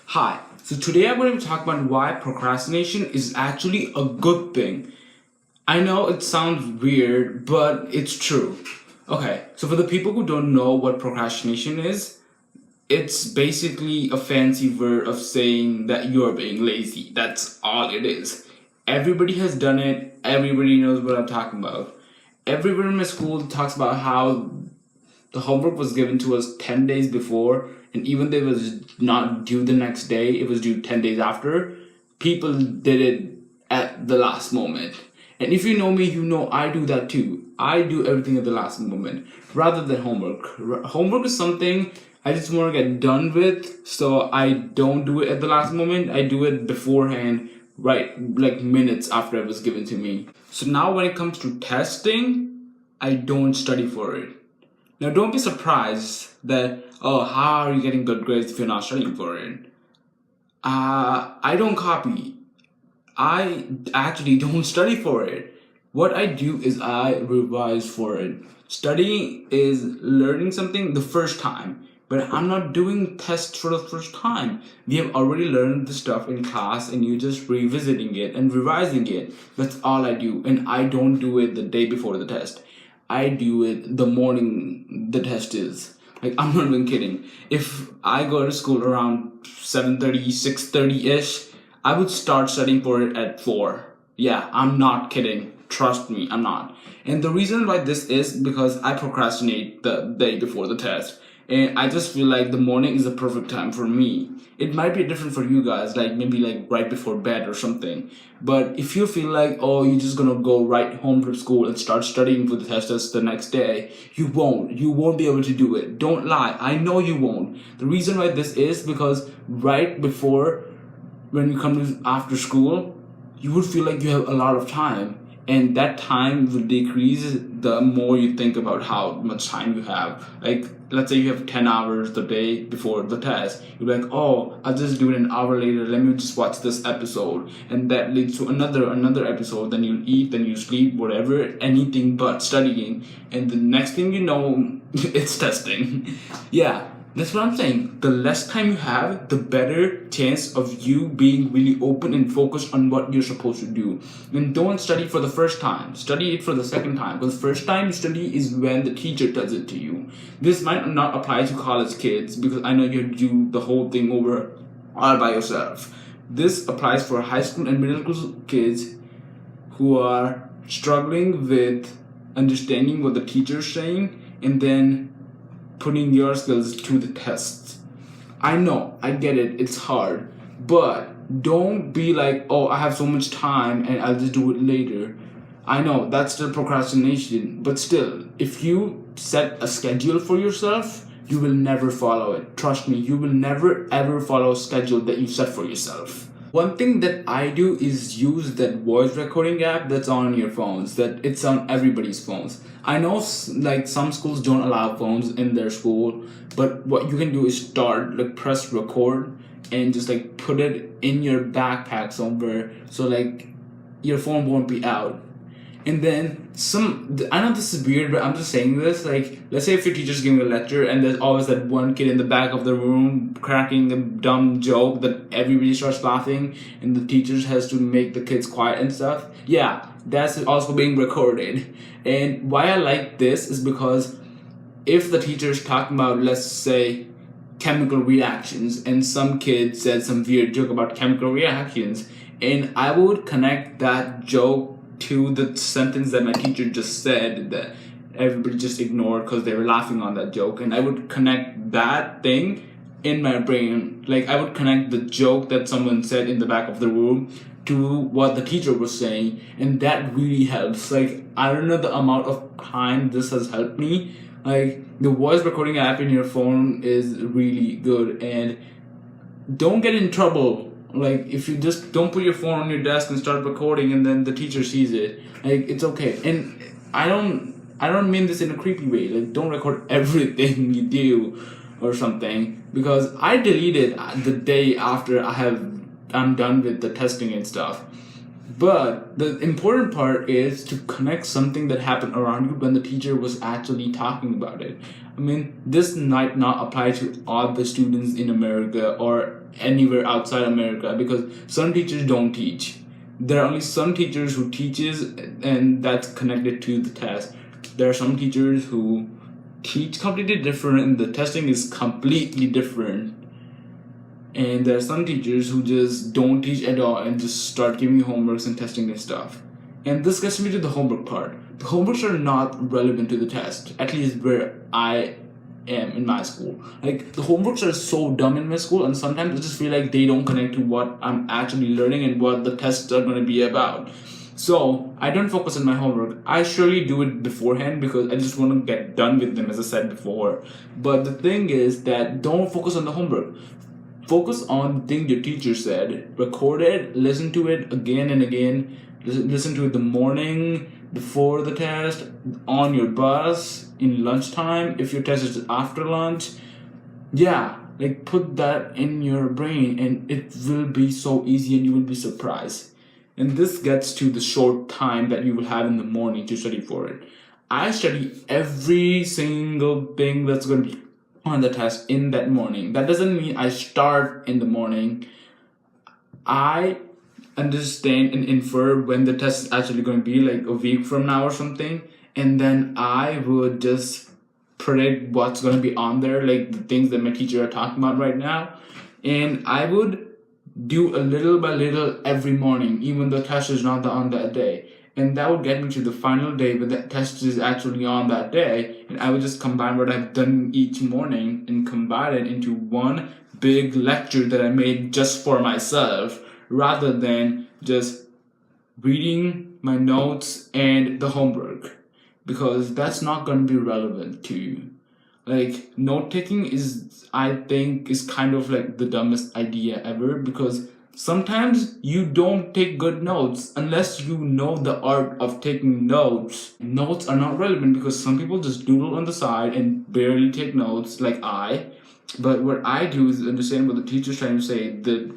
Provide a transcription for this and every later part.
Hi, so today I'm going to talk about why procrastination is actually a good thing. I know it sounds weird, but it's true. Okay, so for the people who don't know what procrastination is, it's basically a fancy word of saying that you're being lazy. That's all it is. Everybody has done it, everybody knows what I'm talking about. Everyone in my school talks about how the homework was given to us 10 days before, and even though it was not due the next day, it was due 10 days after. People did it at the last moment. And if you know me, you know I do that too. I do everything at the last moment rather than homework. Homework is something I just want to get done with, so I don't do it at the last moment. I do it beforehand, right, like minutes after it was given to me. So now when it comes to testing, I don't study for it. Now, don't be surprised that, oh, how are you getting good grades if you're not studying for it? I don't copy. I actually don't study for it. What I do is I revise for it. Studying is learning something the first time, but I'm not doing tests for the first time. We have already learned the stuff in class and you're just revisiting it and revising it. That's all I do, and I don't do it the day before the test. I do it the morning the test is. Like, I'm not even kidding. If I go to school around 7:30, 6:30-ish, I would start studying for it at 4. Yeah, I'm not kidding. Trust me, I'm not. And the reason why this is because I procrastinate the day before the test. And I just feel like the morning is the perfect time for me. It might be different for you guys, like maybe like right before bed or something. But if you feel like, oh, you're just gonna go right home from school and start studying for the test the next day, you won't. You won't be able to do it. Don't lie. I know you won't. The reason why this is because right before, when you come to after school, you would feel like you have a lot of time. And that time will decrease the more you think about how much time you have. Like, let's say you have 10 hours the day before the test. You're like, oh, I'll just do it an hour later. Let me just watch this episode. And that leads to another episode. Then you eat, then you sleep, whatever, anything but studying. And the next thing you know, it's testing. Yeah. That's what I'm saying. The less time you have, the better chance of you being really open and focused on what you're supposed to do. And don't study for the first time. Study it for the second time. Because the first time you study is when the teacher does it to you. This might not apply to college kids because I know you do the whole thing over all by yourself. This applies for high school and middle school kids who are struggling with understanding what the teacher is saying and then putting your skills to the test. I know, I get it, it's hard, but don't be like, oh, I have so much time and I'll just do it later. I know, that's still procrastination, but still, if you set a schedule for yourself, you will never follow it. Trust me, you will never ever follow a schedule that you set for yourself. One thing that I do is use that voice recording app that's on your phones, that it's on everybody's phones. I know like some schools don't allow phones in their school, but what you can do is press record and just like put it in your backpack somewhere so like your phone won't be out. And then I know this is weird, but I'm just saying this, like, let's say if your teacher's giving a lecture and there's always that one kid in the back of the room cracking a dumb joke that everybody starts laughing and the teacher has to make the kids quiet and stuff. Yeah, that's also being recorded. And why I like this is because if the teacher is talking about, let's say, chemical reactions and some kid said some weird joke about chemical reactions, and I would connect that joke to the sentence that my teacher just said that everybody just ignored because they were laughing on that joke, and I would connect that thing in my brain. Like, I would connect the joke that someone said in the back of the room to what the teacher was saying, and that really helps. Like, I don't know the amount of time this has helped me. Like, the voice recording app in your phone is really good, and don't get in trouble. Like, if you just don't put your phone on your desk and start recording and then the teacher sees it, like, it's okay. And I don't mean this in a creepy way. Like, don't record everything you do or something, because I delete it the day after I'm done with the testing and stuff. But the important part is to connect something that happened around you when the teacher was actually talking about it. I mean, this might not apply to all the students in America or anywhere outside America, because some teachers don't teach. There are only some teachers who teaches, and that's connected to the test. There are some teachers who teach completely different and the testing is completely different. And there are some teachers who just don't teach at all and just start giving you homeworks and testing and stuff. And this gets me to the homework part. The homeworks are not relevant to the test, at least where I am in my school. Like, the homeworks are so dumb in my school, and sometimes I just feel like they don't connect to what I'm actually learning and what the tests are going to be about. So I don't focus on my homework. I surely do it beforehand because I just want to get done with them, as I said before. But the thing is that don't focus on the homework. Focus on the thing your teacher said. Record it, listen to it again and again. Listen to it the morning, before the test, on your bus, in lunchtime, if your test is after lunch. Yeah, like, put that in your brain and it will be so easy and you will be surprised. And this gets to the short time that you will have in the morning to study for it. I study every single thing that's going to be on the test in that morning. That doesn't mean I start in the morning. I understand and infer when the test is actually going to be, like a week from now or something, and then I would just predict what's going to be on there, like the things that my teacher are talking about right now, and I would do a little by little every morning, even though the test is not on that day. And that would get me to the final day where the test is actually on that day, and I would just combine what I've done each morning and combine it into one big lecture that I made just for myself, rather than just reading my notes and the homework, because that's not going to be relevant to you. Like, note taking is, I think, is kind of like the dumbest idea ever, because sometimes you don't take good notes unless you know the art of taking notes. Notes are not relevant because some people just doodle on the side and barely take notes, like I. But what I do is understand what the teacher's trying to say, the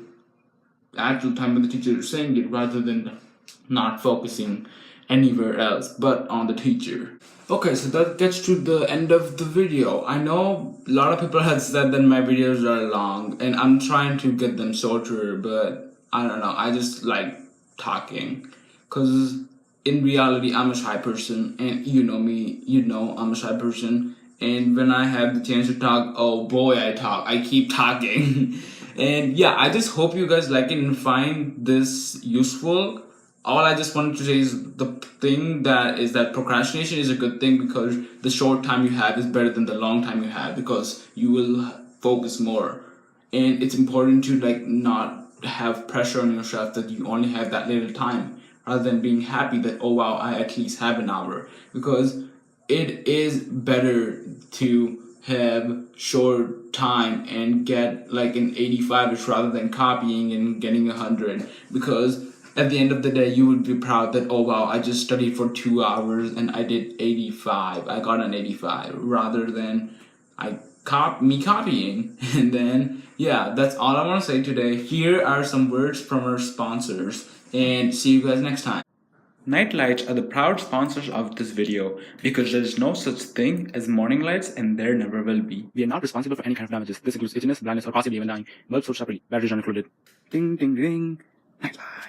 actual time when the teacher is saying it, rather than not focusing anywhere else but on the teacher. Okay, so that gets to the end of the video. I know a lot of people have said that my videos are long, and I'm trying to get them shorter, but I don't know, I just like talking. Because in reality, I'm a shy person, and you know me, you know I'm a shy person. And when I have the chance to talk, oh boy, I keep talking. And yeah, I just hope you guys like it and find this useful. All I just wanted to say is the thing that is that procrastination is a good thing, because the short time you have is better than the long time you have, because you will focus more. And it's important to, like, not have pressure on yourself that you only have that little time, rather than being happy that, oh wow, I at least have an hour. Because it is better to have short time and get like an 85ish rather than copying and getting 100, because at the end of the day you would be proud that, oh wow, I just studied for 2 hours and I did 85, I got an 85, rather than me copying. And then yeah, that's all I want to say today. Here are some words from our sponsors, and see you guys next time. Night lights are the proud sponsors of this video, because there is no such thing as morning lights, and there never will be. We are not responsible for any kind of damages. This includes itchiness, blindness, or possibly even dying. Bulbs sold separately. Batteries are included. Ding ding ding. Night light.